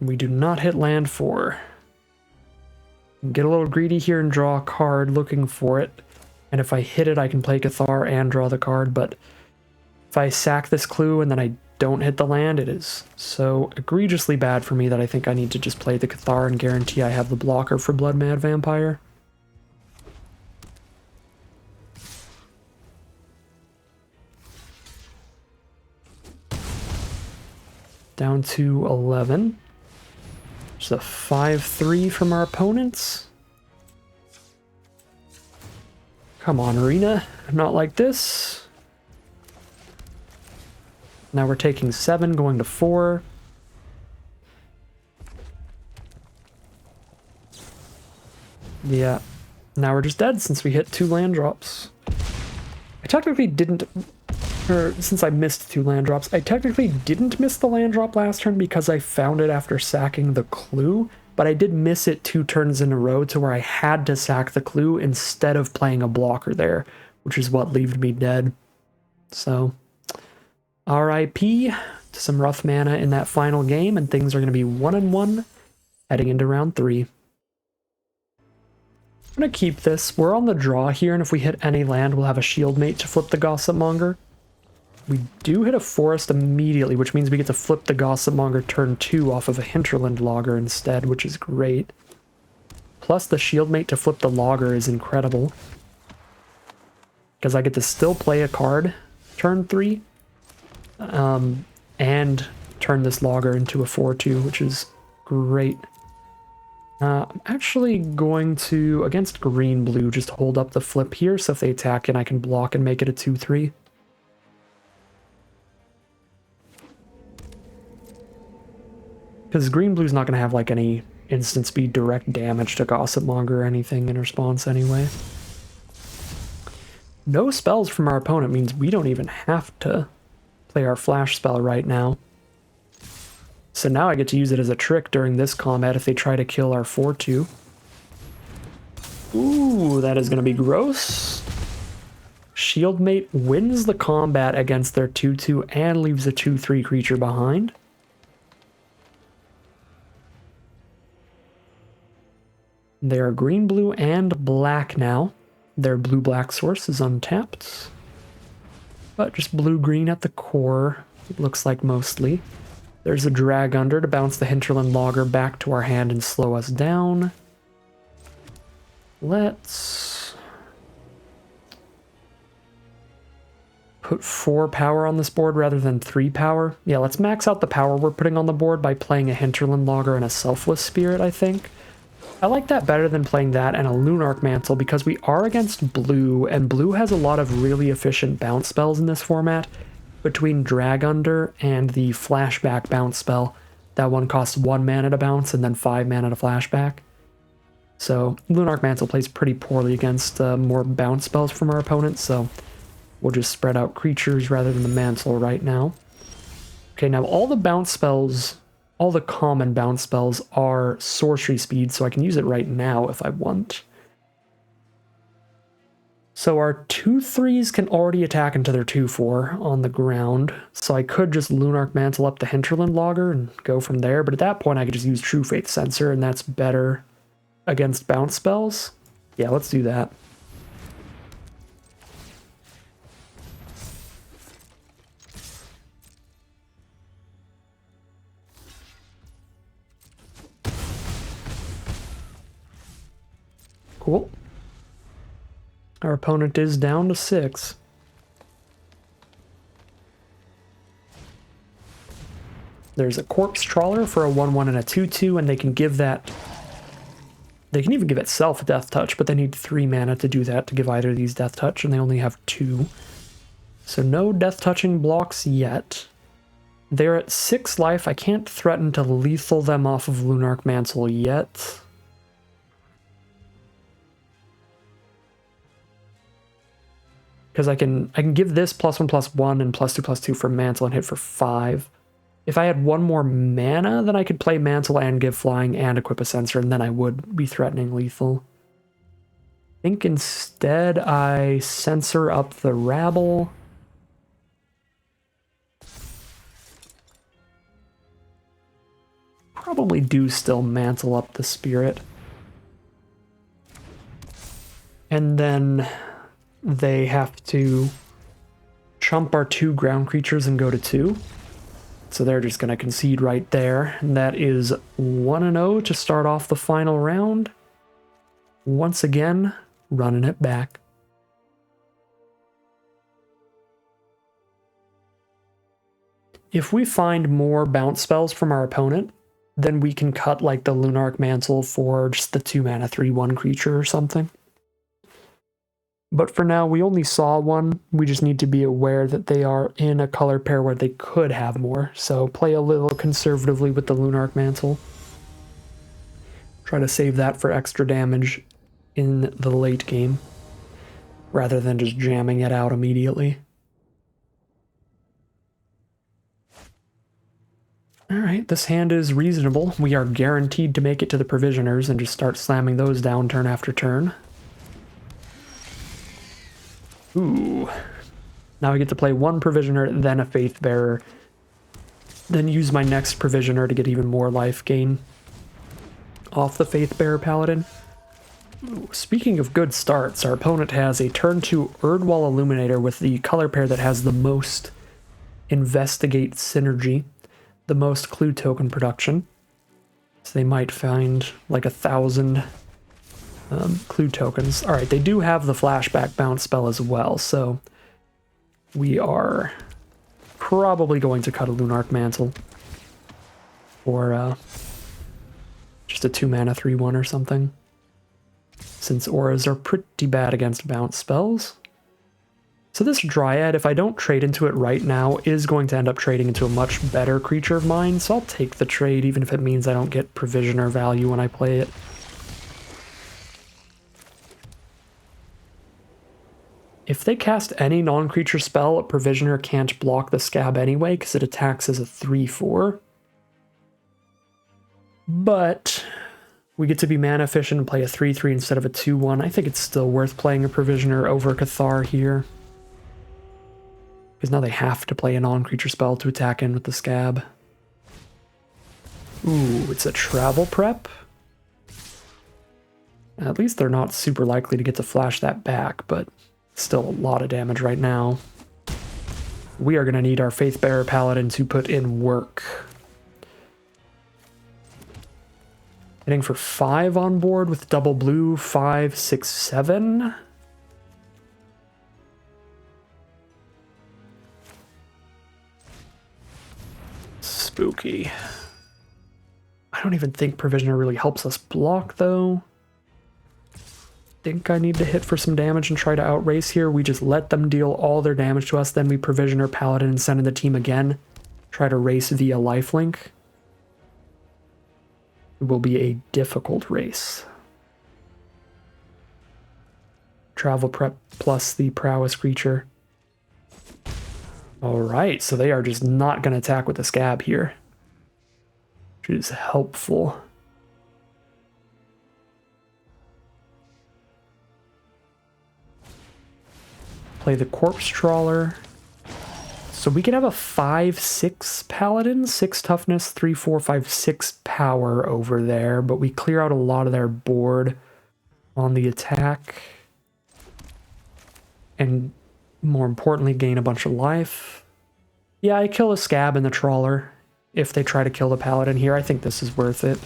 We do not hit land 4. Get a little greedy here and draw a card looking for it. And if I hit it, I can play Cathar and draw the card. But if I sack this clue and then I don't hit the land, it is so egregiously bad for me that I think I need to just play the Cathar and guarantee I have the blocker for Blood Mad Vampire. Down to 11. There's a 5/3 from our opponents. Come on, Arena. Not like this. Now we're taking 7, going to 4. Yeah. Now we're just dead since we hit 2 land drops. I technically didn't... Or since I missed 2 land drops, I technically didn't miss the land drop last turn because I found it after sacking the clue, but I did miss it 2 turns in a row to where I had to sack the clue instead of playing a blocker there, which is what left me dead. So, RIP to some rough mana in that final game, and things are going to be 1-1 heading into round 3. I'm going to keep this. We're on the draw here, and if we hit any land, we'll have a Shieldmate to flip the Gossipmonger. We do hit a Forest immediately, which means we get to flip the Gossipmonger turn 2 off of a Hinterland Logger instead, which is great. Plus the Shieldmate to flip the Logger is incredible, because I get to still play a card turn 3, and turn this Logger into a 4/2, which is great. I'm actually going to, against green-blue, just hold up the flip here, so if they attack and I can block and make it a 2/3. Because green-blue's not going to have like any instant speed direct damage to Gossipmonger or anything in response anyway. No spells from our opponent means we don't even have to play our flash spell right now. So now I get to use it as a trick during this combat if they try to kill our 4/2. Ooh, that is going to be gross. Shieldmate wins the combat against their 2/2 and leaves a 2/3 creature behind. They are green, blue, and black now. Their blue-black source is untapped. But just blue-green at the core, it looks like mostly. There's a Drag Under to bounce the Hinterland Logger back to our hand and slow us down. Let's put 4 power on this board rather than 3 power. Yeah, let's max out the power we're putting on the board by playing a Hinterland Logger and a Selfless Spirit, I think. I like that better than playing that and a Lunarch Mantle because we are against blue, and blue has a lot of really efficient bounce spells in this format. Between Drag Under and the Flashback bounce spell, that one costs 1 mana to bounce and then 5 mana to flashback. So Lunarch Mantle plays pretty poorly against more bounce spells from our opponents, so We'll just spread out creatures rather than the mantle right now. Okay, now all the bounce spells, all the common bounce spells are sorcery speed, so I can use it right now if I want. So our 2/3s can already attack into their 2/4 on the ground, so I could just Lunarch Mantle up the Hinterland Logger and go from there, but at that point I could just use True Faith Sensor, and that's better against bounce spells. Yeah, let's do that. Cool. Our opponent is down to 6. There's a Corpse Trawler for a 1/1 and a 2/2, and they can give that... They can even give itself a Death Touch, but they need 3 mana to do that to give either of these Death Touch, and they only have 2. So no Death Touching blocks yet. They're at 6 life. I can't threaten to lethal them off of Lunarch Mantle yet. Because I can give this +1/+1 and +2/+2 for Mantle and hit for 5. If I had 1 more mana, then I could play Mantle and give Flying and equip a Sensor, and then I would be threatening lethal. I think instead I Censor up the Rabble. Probably do still Mantle up the Spirit. And then they have to chump our 2 ground creatures and go to 2. So they're just going to concede right there. And that is 1-0 to start off the final round. Once again, running it back. If we find more bounce spells from our opponent, then we can cut like the Lunarch Mantle for just the 2 mana 3/1 creature or something. But for now, we only saw one. We just need to be aware that they are in a color pair where they could have more. So play a little conservatively with the Lunarch Mantle. Try to save that for extra damage in the late game, rather than just jamming it out immediately. Alright, this hand is reasonable. We are guaranteed to make it to the Provisioners and just start slamming those down turn after turn. Ooh. Now I get to play 1 Provisioner, then a Faith Bearer. Then use my next Provisioner to get even more life gain off the Faith Bearer Paladin. Ooh. Speaking of good starts, our opponent has a turn 2 Erdwall Illuminator with the color pair that has the most Investigate synergy, the most clue token production. So they might find like 1,000 clue tokens. Alright, they do have the flashback bounce spell as well, so we are probably going to cut a Lunarch Mantle or just a 2 mana 3/1 or something, since auras are pretty bad against bounce spells. So this Dryad, if I don't trade into it right now, is going to end up trading into a much better creature of mine, so I'll take the trade even if it means I don't get Provisioner value when I play it. If they cast any non-creature spell, a Provisioner can't block the Scab anyway because it attacks as a 3/4. But we get to be mana efficient and play a 3/3 instead of a 2/1. I think it's still worth playing a Provisioner over Cathar here, because now they have to play a non-creature spell to attack in with the Scab. Ooh, it's a Travel Prep. At least they're not super likely to get to flash that back, but still a lot of damage right now. We are going to need our Faith Bearer Paladin to put in work. Hitting for 5 on board with double blue, 5, 6, 7. Spooky. I don't even think Provisioner really helps us block, though. Think I need to hit for some damage and try to outrace here. We just let them deal all their damage to us, then we Provisioner Paladin and send in the team again. Try to race via lifelink. It will be a difficult race. Travel Prep plus the Prowess creature. All right, so they are just not going to attack with the scab here, which is helpful. Play the corpse trawler. So we can have a 5/6 paladin, 6 toughness, 3, 4, 5, 6 power over there, but we clear out a lot of their board on the attack. And more importantly, gain a bunch of life. Yeah, I kill a scab and the trawler. If they try to kill the paladin here, I think this is worth it.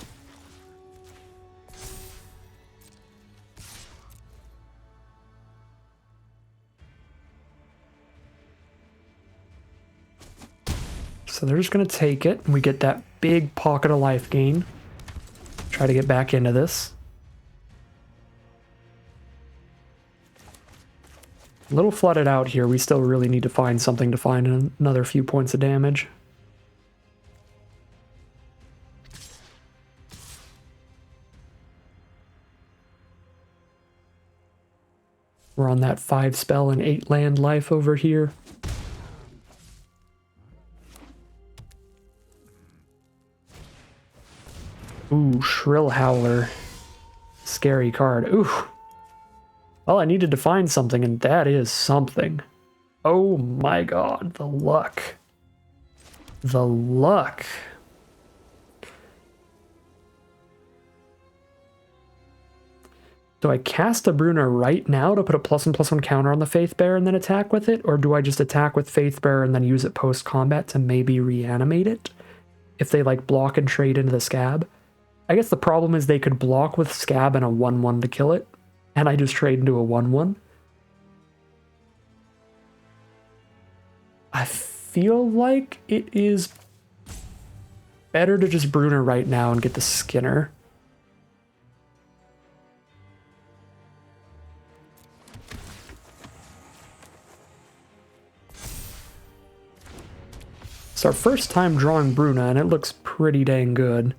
So they're just going to take it, and we get that big pocket of life gain. Try to get back into this. A little flooded out here. We still really need to find something to find another few points of damage. We're on that 5 spell and 8 land life over here. Ooh, Shrill Howler. Scary card. Ooh. Well, I needed to find something, and that is something. Oh my god, the luck. The luck. Do I cast a Bruna right now to put a +1/+1 counter on the Faith Bearer and then attack with it? Or do I just attack with Faith Bearer and then use it post-combat to maybe reanimate it? If they, like, block and trade into the Scab? I guess the problem is they could block with Scab and a 1/1 to kill it, and I just trade into a 1/1. I feel like it is better to just Bruna right now and get the Skinner. It's our first time drawing Bruna, and it looks pretty dang good.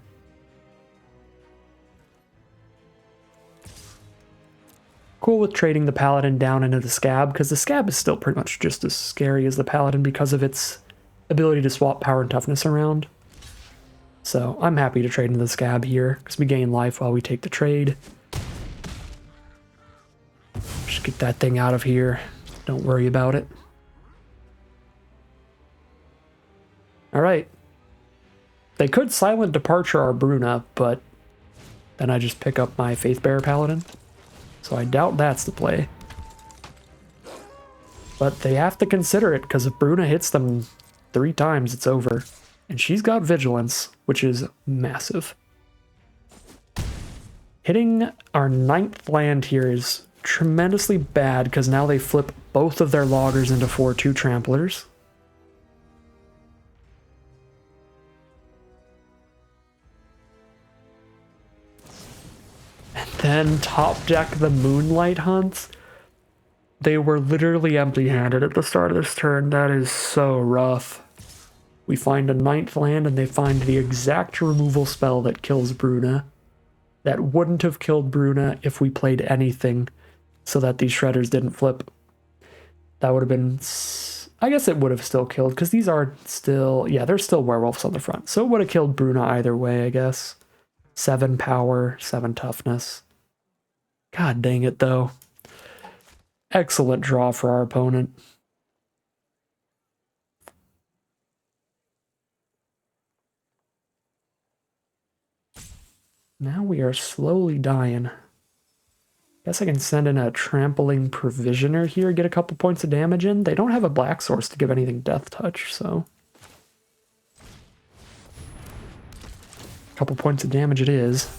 Cool with trading the Paladin down into the Scab, because the Scab is still pretty much just as scary as the Paladin because of its ability to swap power and toughness around. So I'm happy to trade into the Scab here, because we gain life while we take the trade. Just get that thing out of here. Don't worry about it. Alright. They could Silent Departure our Bruna, but then I just pick up my Faithbearer Paladin. So I doubt that's the play. But they have to consider it, because if Bruna hits them 3 times, it's over. And she's got Vigilance, which is massive. Hitting our 9th land here is tremendously bad, because now they flip both of their loggers into 4/2 tramplers. And then top deck the Moonlight Hunts. They were literally empty-handed at the start of this turn. That is so rough. We find a 9th land and they find the exact removal spell that kills Bruna. That wouldn't have killed Bruna if we played anything so that these shredders didn't flip. That would have been... I guess it would have still killed, because these are still... Yeah, there's still werewolves on the front. So it would have killed Bruna either way, I guess. 7 power, 7 toughness. God dang it, though. Excellent draw for our opponent. Now we are slowly dying. Guess I can send in a Trampling Provisioner here, get a couple points of damage in. They don't have a black source to give anything death touch, so... a couple points of damage it is.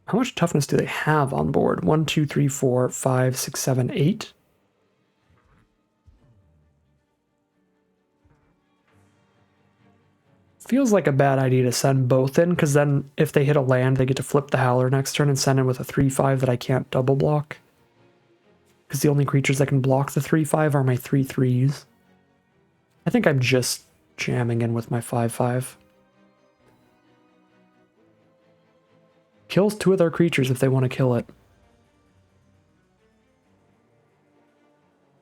How much toughness do they have on board? 1, 2, 3, 4, 5, 6, 7, 8? Feels like a bad idea to send both in, because then if they hit a land, they get to flip the Howler next turn and send in with a 3/5 that I can't double block. Because the only creatures that can block the 3/5 are my 3/3s. I think I'm just jamming in with my 5/5. Kills 2 of their creatures if they want to kill it.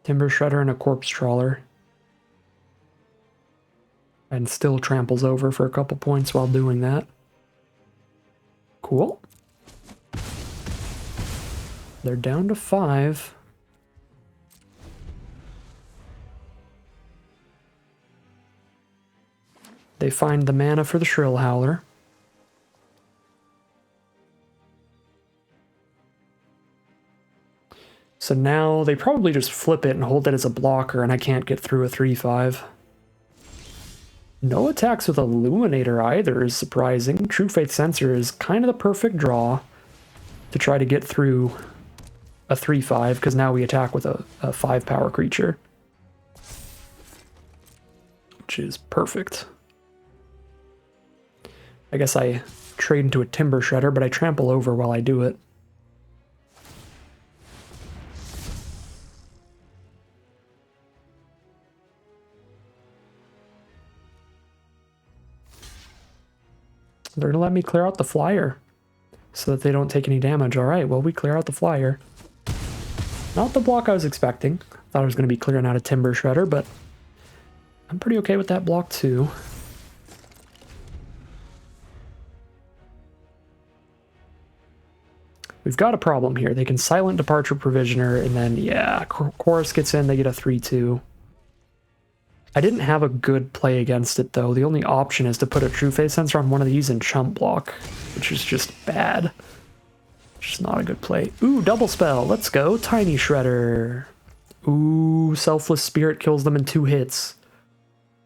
Timber Shredder and a Corpse Trawler. And still tramples over for a couple points while doing that. Cool. They're down to 5. They find the mana for the Shrill Howler. So now they probably just flip it and hold it as a blocker, and I can't get through a 3/5. No attacks with Illuminator either is surprising. True Faith Sensor is kind of the perfect draw to try to get through a 3/5, because now we attack with a 5-power creature. Which is perfect. I guess I trade into a Timber Shredder, but I trample over while I do it. They're going to let me clear out the flyer so that they don't take any damage. All right, well, we clear out the flyer. Not the block I was expecting. Thought I was going to be clearing out a Timber Shredder, but I'm pretty okay with that block too. We've got a problem here. They can Silent Departure Provisioner, and then, yeah, Chorus gets in, they get a 3/2. I didn't have a good play against it, though. The only option is to put a True Faith Sensor on one of these and chump block, which is just bad. Just not a good play. Ooh, double spell. Let's go. Tiny Shredder. Ooh, Selfless Spirit kills them in 2 hits.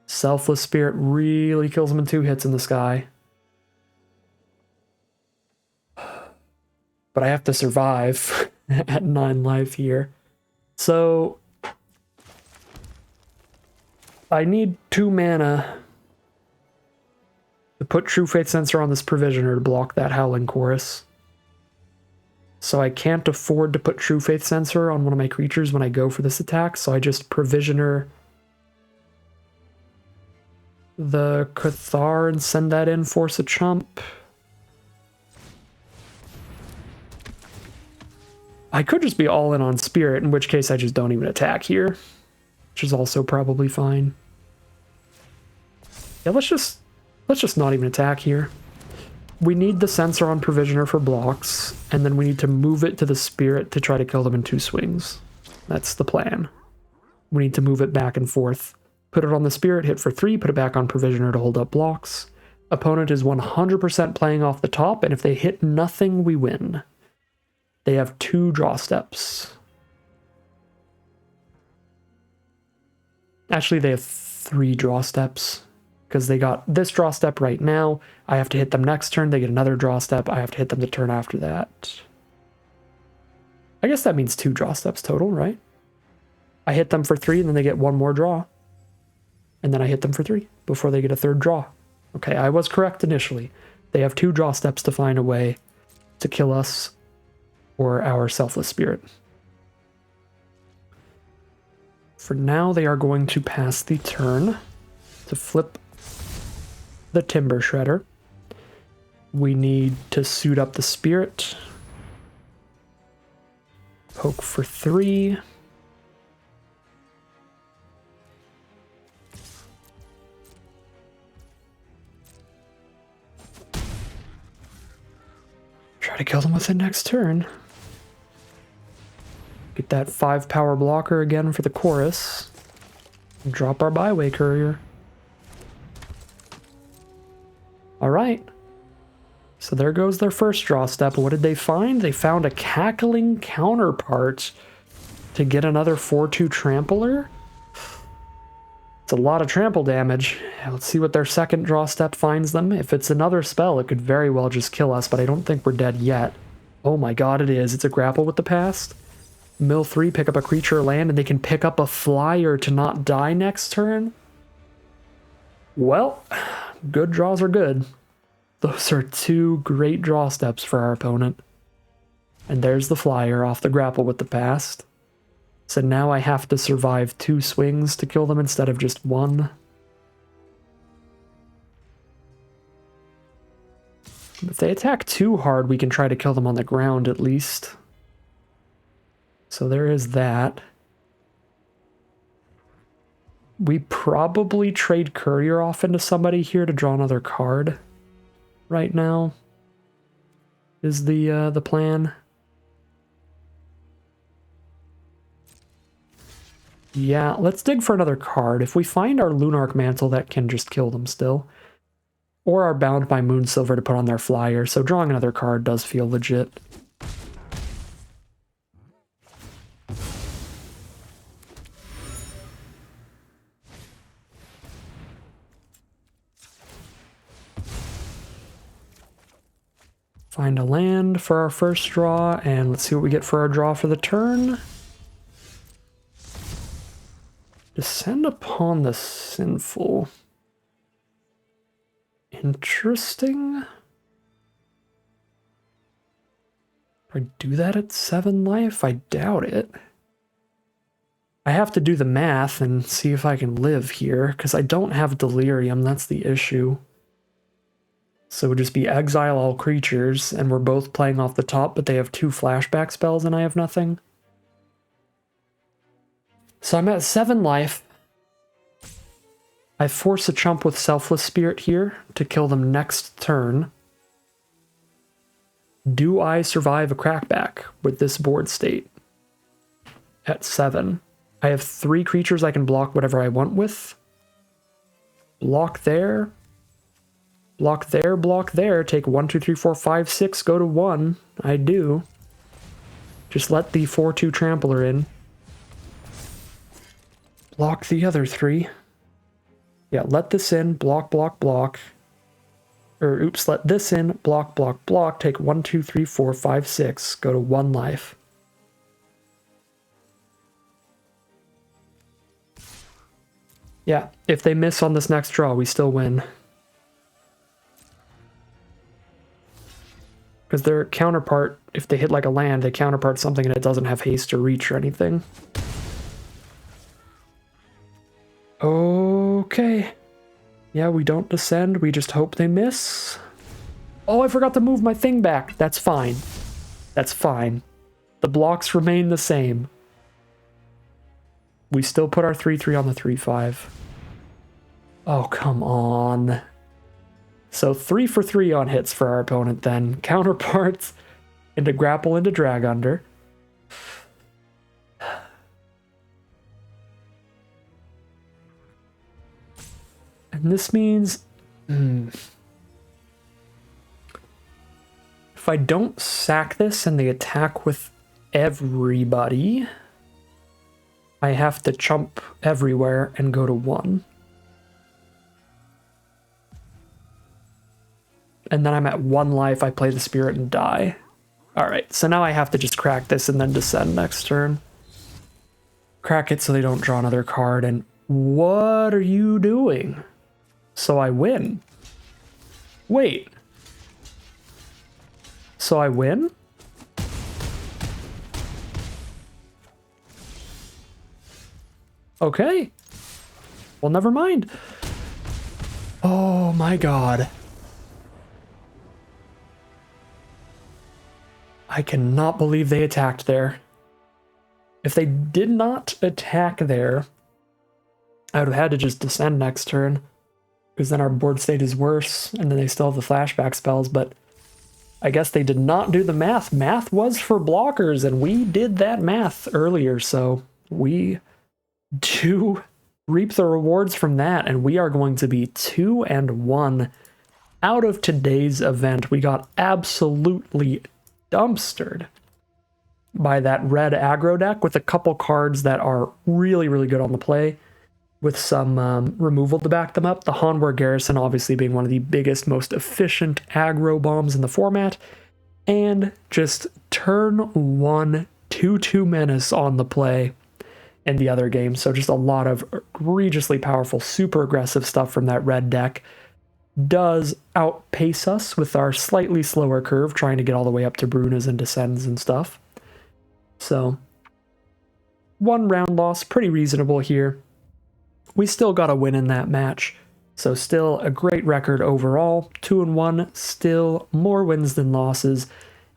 Selfless Spirit really kills them in 2 hits in the sky. But I have to survive at 9 life here. So I need 2 mana to put True Faith Sensor on this Provisioner to block that Howling Chorus. So I can't afford to put True Faith Sensor on one of my creatures when I go for this attack, so I just Provisioner the Cathar and send that in, force a chump. I could just be all in on Spirit, in which case I just don't even attack here, which is also probably fine. Yeah, let's just not even attack here. We need the Sensor on Provisioner for blocks, and then we need to move it to the Spirit to try to kill them in 2 swings. That's the plan. We need to move it back and forth. Put it on the Spirit, hit for 3, put it back on Provisioner to hold up blocks. Opponent is 100% playing off the top, and if they hit nothing, we win. They have 2 draw steps. Actually, they have 3 draw steps, because they got this draw step right now. I have to hit them next turn. They get another draw step. I have to hit them the turn after that. I guess that means 2 draw steps total, right? I hit them for 3, and then they get 1 more draw. And then I hit them for 3 before they get a 3rd draw. Okay, I was correct initially. They have 2 draw steps to find a way to kill us or our Selfless Spirit. For now, they are going to pass the turn to flip the Timber Shredder. We need to suit up the Spirit. Poke for 3. Try to kill them with it next turn. Get that 5-power blocker again for the Chorus. And drop our Byway Courier. Alright. So there goes their first draw step. What did they find? They found a Cackling Counterpart to get another 4/2 Trampler. It's a lot of trample damage. Let's see what their second draw step finds them. If it's another spell, it could very well just kill us, but I don't think we're dead yet. Oh my god, it is. It's a Grapple with the Past. Mill 3, pick up a creature or land, and they can pick up a flyer to not die next turn. Well, good draws are good. Those are 2 great draw steps for our opponent. And there's the flyer off the Grapple with the Past. So now I have to survive 2 swings to kill them instead of just 1. If they attack too hard, we can try to kill them on the ground at least. So there is that. We probably trade Courier off into somebody here to draw another card right now, is the plan. Yeah, let's dig for another card. If we find our Lunarch Mantle, that can just kill them still. Or our Bound by Moonsilver to put on their flyer, so drawing another card does feel legit. Find a land for our first draw, and let's see what we get for our draw for the turn. Descend upon the Sinful. Interesting. I do that at 7 life? I doubt it. I have to do the math and see if I can live here, because I don't have Delirium, that's the issue. So it would just be exile all creatures, and we're both playing off the top, but they have 2 flashback spells and I have nothing. So I'm at 7 life. I force a chump with Selfless Spirit here to kill them next turn. Do I survive a crackback with this board state? At 7. I have 3 creatures I can block whatever I want with. Block there. Block there, block there. Take 1, 2, 3, 4, 5, 6, go to 1. I do. Just let the 4/2 Trampler in. Block the other 3. Yeah, let this in, block, block, block. Or, oops, let this in, block, block, block. Take 1, 2, 3, 4, 5, 6. Go to 1 life. Yeah, if they miss on this next draw, we still win. Because their counterpart, if they hit like a land, they counterpart something and it doesn't have haste or reach or anything. Okay. Yeah, we don't descend, we just hope they miss. Oh, I forgot to move my thing back. That's fine. That's fine. The blocks remain the same. We still put our 3/3 on the 3/5. Oh, come on. So 3 for 3 on hits for our opponent then. Counterparts into grapple into drag under. And this means... if I don't sack this and they attack with everybody, I have to chump everywhere and go to 1. And then I'm at 1 life, I play the Spirit and die. Alright, so now I have to just crack this and then descend next turn. Crack it so they don't draw another card, and what are you doing? So I win. Wait. So I win? Okay. Well, never mind. Oh my god. I cannot believe they attacked there. If they did not attack there, I would have had to just descend next turn, because then our board state is worse, and then they still have the flashback spells, but I guess they did not do the math. Math was for blockers, and we did that math earlier, so we do reap the rewards from that, and we are going to be 2-1 out of today's event. We got absolutely dumpstered by that red aggro deck with a couple cards that are really, really good on the play with some removal to back them up. The Hanwar Garrison obviously being one of the biggest, most efficient aggro bombs in the format, and just turn 1 2/2 Menace on the play in the other game. So just a lot of egregiously powerful, super aggressive stuff from that red deck. Does outpace us with our slightly slower curve, trying to get all the way up to Brunas and Descends and stuff. So, 1 round loss, pretty reasonable here. We still got a win in that match, so still a great record overall. 2-1, still more wins than losses,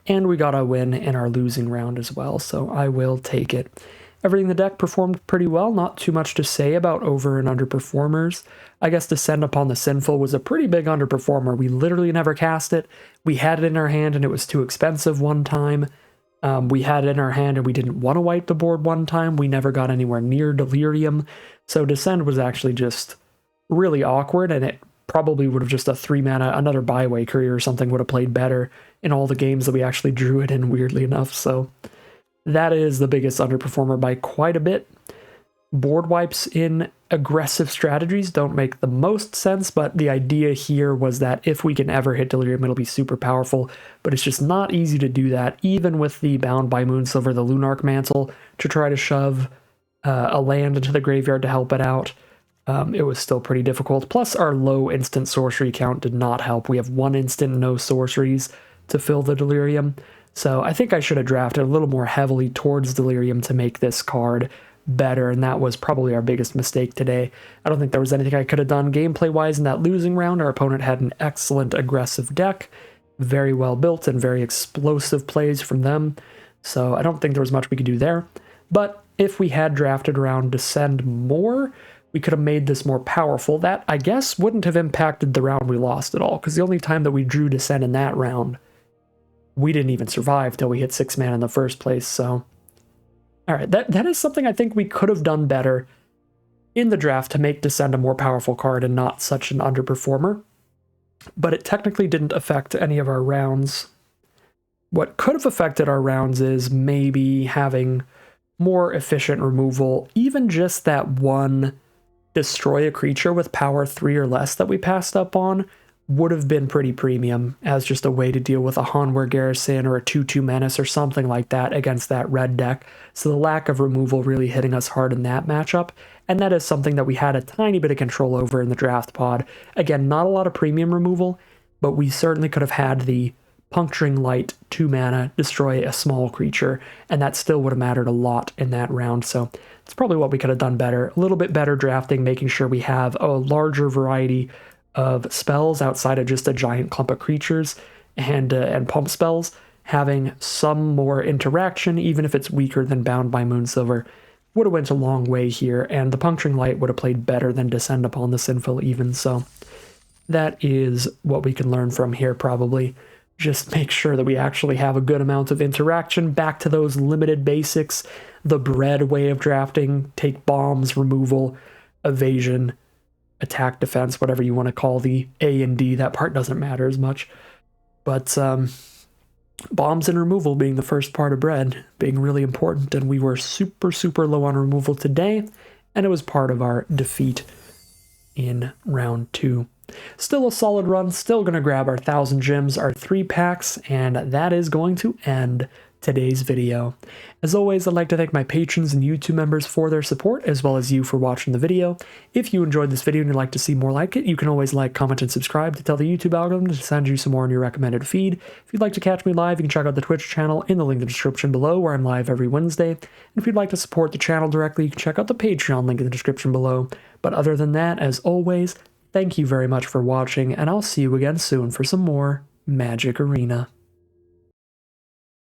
and we got a win in our losing round as well, so I will take it. Everything in the deck performed pretty well, not too much to say about over and underperformers. I guess Descend Upon the Sinful was a pretty big underperformer. We literally never cast it. We had it in our hand and it was too expensive one time. We had it in our hand and we didn't want to wipe the board one time. We never got anywhere near Delirium. So Descend was actually just really awkward, and it probably would have just a 3-mana, another Byway Courier or something would have played better in all the games that we actually drew it in, weirdly enough. So that is the biggest underperformer by quite a bit. Board wipes in aggressive strategies don't make the most sense, but the idea here was that if we can ever hit Delirium, it'll be super powerful, but it's just not easy to do that, even with the Bound by Moonsilver, the Lunarch Mantle, to try to shove a land into the graveyard to help it out. It was still pretty difficult. Plus, our low instant sorcery count did not help. We have 1 instant, no sorceries to fill the Delirium. So I think I should have drafted a little more heavily towards Delirium to make this card better, and that was probably our biggest mistake today. I don't think there was anything I could have done gameplay-wise in that losing round. Our opponent had an excellent aggressive deck, very well built and very explosive plays from them, so I don't think there was much we could do there. But if we had drafted around Descend more, we could have made this more powerful. That, I guess, wouldn't have impacted the round we lost at all, because the only time that we drew Descend in that round, we didn't even survive till we hit 6 mana in the first place, so... Alright, that is something I think we could have done better in the draft to make Descend a more powerful card and not such an underperformer, but it technically didn't affect any of our rounds. What could have affected our rounds is maybe having more efficient removal, even just that one destroy a creature with power 3 or less that we passed up on would have been pretty premium as just a way to deal with a Hanwar Garrison or a 2/2 Menace or something like that against that red deck. So the lack of removal really hitting us hard in that matchup, and that is something that we had a tiny bit of control over in the draft pod. Again, not a lot of premium removal, but we certainly could have had the Puncturing Light 2 mana destroy a small creature, and that still would have mattered a lot in that round. So it's probably what we could have done better. A little bit better drafting, making sure we have a larger variety of spells outside of just a giant clump of creatures, and pump spells, having some more interaction, even if it's weaker than Bound by Moonsilver, would have went a long way here, and the Puncturing Light would have played better than Descend Upon the Sinful even, so that is what we can learn from here probably. Just make sure that we actually have a good amount of interaction, back to those limited basics, the bread way of drafting, take bombs, removal, evasion, attack, defense, whatever you want to call the A and D. That part doesn't matter as much. But bombs and removal being the first part of bread being really important, and we were super, super low on removal today, and it was part of our defeat in round 2. Still a solid run, still going to grab our 1,000 gems, our 3 packs, and that is going to end today's video. As always, I'd like to thank my patrons and YouTube members for their support, as well as you for watching the video. If you enjoyed this video and you'd like to see more like it, you can always like, comment, and subscribe to tell the YouTube algorithm to send you some more in your recommended feed. If you'd like to catch me live, you can check out the Twitch channel in the link in the description below, where I'm live every Wednesday. And if you'd like to support the channel directly, you can check out the Patreon link in the description below. But other than that, as always, thank you very much for watching, and I'll see you again soon for some more Magic Arena.